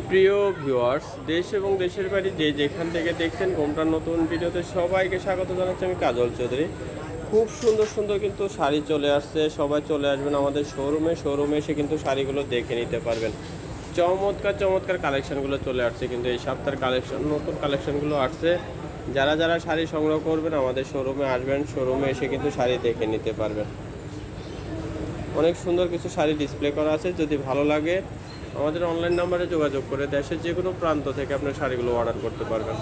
প্রিয় ভিউয়ার্স, দেশ এবং দেশের বাইরে যে যেখান থেকে দেখছেন ঘোমটার নতুন ভিডিওতে সবাইকে স্বাগত জানাচ্ছি। আমি কাজল চৌধুরী। খুব সুন্দর সুন্দর কিন্তু শাড়ি চলে আসছে, সবাই চলে আসবেন আমাদের শোরুমে এসে কিন্তু শাড়িগুলো দেখে নিতে পারবেন। চমৎকার কালেকশনগুলো চলে আসছে, কিন্তু এই সপ্তাহের নতুন কালেকশনগুলো আসছে। যারা শাড়ি সংগ্রহ করবেন আমাদের শোরুমে আসবেন, শোরুমে এসে কিন্তু শাড়ি দেখে নিতে পারবেন। অনেক সুন্দর কিছু শাড়ি ডিসপ্লে করা আছে, যদি ভালো লাগে আমাদের অনলাইন নাম্বারে যোগাযোগ করে দেশের যে কোনো প্রান্ত থেকে আপনার শাড়িগুলো অর্ডার করতে পারবেন।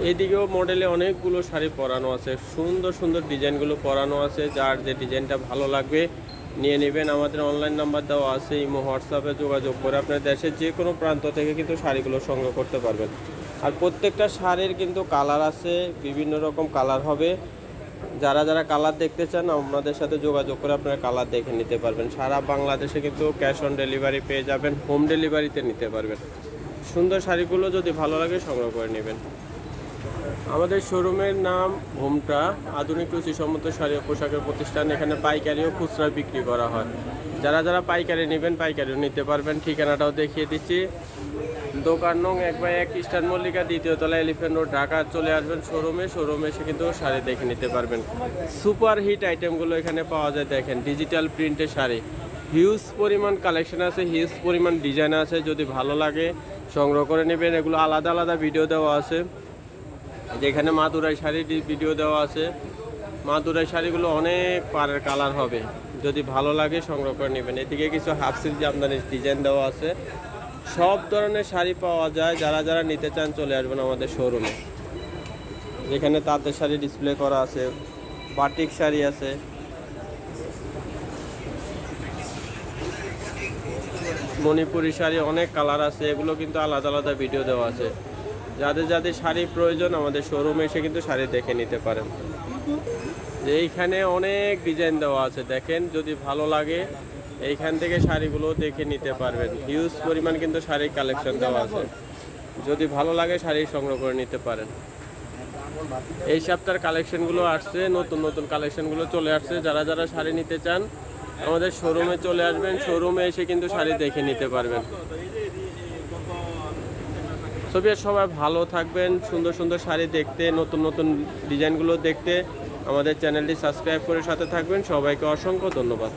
এইদিকেও মডেলে অনেকগুলো শাড়ি পরানো আছে, সুন্দর ডিজাইনগুলো পরানো আছে। যার যে ডিজাইনটা ভালো লাগবে নিয়ে নেবেন। আমাদের অনলাইন নাম্বার দেওয়া আছে, ইমো হোয়াটসঅ্যাপে যোগাযোগ করে আপনার দেশের যে কোনো প্রান্ত থেকে কিন্তু শাড়িগুলো সংগ্রহ করতে পারবেন। আর প্রত্যেকটা শাড়ির কিন্তু কালার আছে, বিভিন্ন রকম কালার হবে। যারা কালার দেখতে চান আমাদের সাথে যোগাযোগ করে আপনারা কালার দেখে নিতে পারবেন। সারা বাংলাদেশে কিন্তু ক্যাশ অন ডেলিভারি পেয়ে যাবেন, হোম ডেলিভারিতে নিতে পারবেন। সুন্দর শাড়িগুলো যদি ভালো লাগে সংগ্রহ করে নেবেন। আমাদের শোরুমের নাম ঘোমটা আধুনিক রুচিসম্মত শাড়ি ও পোশাকের প্রতিষ্ঠান। এখানে পাইকারি ও খুচরা বিক্রি করা হয়। যারা পাইকারি নেবেন পাইকারিও নিতে পারবেন। ঠিকানাটাও দেখিয়ে দিচ্ছি। দোকান নং 1/1 ইস্টার্ন মল্লিকা, দ্বিতীয় তলা, এলিফ্যান্ট রোড, ঢাকা। চলে আসবেন শোরুমে এসে কিন্তু শাড়ি দেখে নিতে পারবেন। সুপার হিট আইটেমগুলো এখানে পাওয়া যায়। দেখেন ডিজিটাল প্রিন্টের শাড়ি, হিউজ পরিমাণ কালেকশন আছে, হিউজ পরিমাণ ডিজাইন আছে। যদি ভালো লাগে সংগ্রহ করে নেবেন। এগুলো আলাদা ভিডিও দেওয়া আছে। যেখানে মাদুরাই শাড়ির ভিডিও দেওয়া আছে। মাদুরাই শাড়িগুলো অনেক পারের কালার হবে, যদি ভালো লাগে সংগ্রহ করে নেবেন। এদিকে কিছু হাফ সিল্ক জামদানির ডিজাইন দেওয়া আছে। সব ধরনের শাড়ি পাওয়া যায়। যারা নিতে চান চলে আসবেন আমাদের শোরুমে। যেখানে তাঁতের শাড়ি ডিসপ্লে করা আছে, বাটিক শাড়ি আছে, মণিপুরি শাড়ি, অনেক কালার আছে। এগুলো কিন্তু আলাদা ভিডিও দেওয়া আছে। যাদের শাড়ি প্রয়োজন আমাদের শোরুমে এসে কিন্তু শাড়ি দেখে নিতে পারেন। যে এইখানে অনেক ডিজাইন দেওয়া আছে, দেখেন যদি ভালো লাগে এইখান থেকে শাড়িগুলো দেখে নিতে পারবেন। হিউজ পরিমাণ কিন্তু শাড়ির কালেকশন দেওয়া আছে, যদি ভালো লাগে শাড়ি সংগ্রহ করে নিতে পারেন। এই সপ্তাহের কালেকশনগুলো আসছে, নতুন কালেকশনগুলো চলে আসছে। যারা শাড়ি নিতে চান আমাদের শোরুমে চলে আসবেন, শোরুমে এসে কিন্তু শাড়ি দেখে নিতে পারবেন। সবাই ভালো থাকবেন। সুন্দর শাড়ি দেখতে, নতুন ডিজাইনগুলো দেখতে আমাদের চ্যানেলটি সাবস্ক্রাইব করে সাথে থাকবেন। সবাইকে অসংখ্য ধন্যবাদ।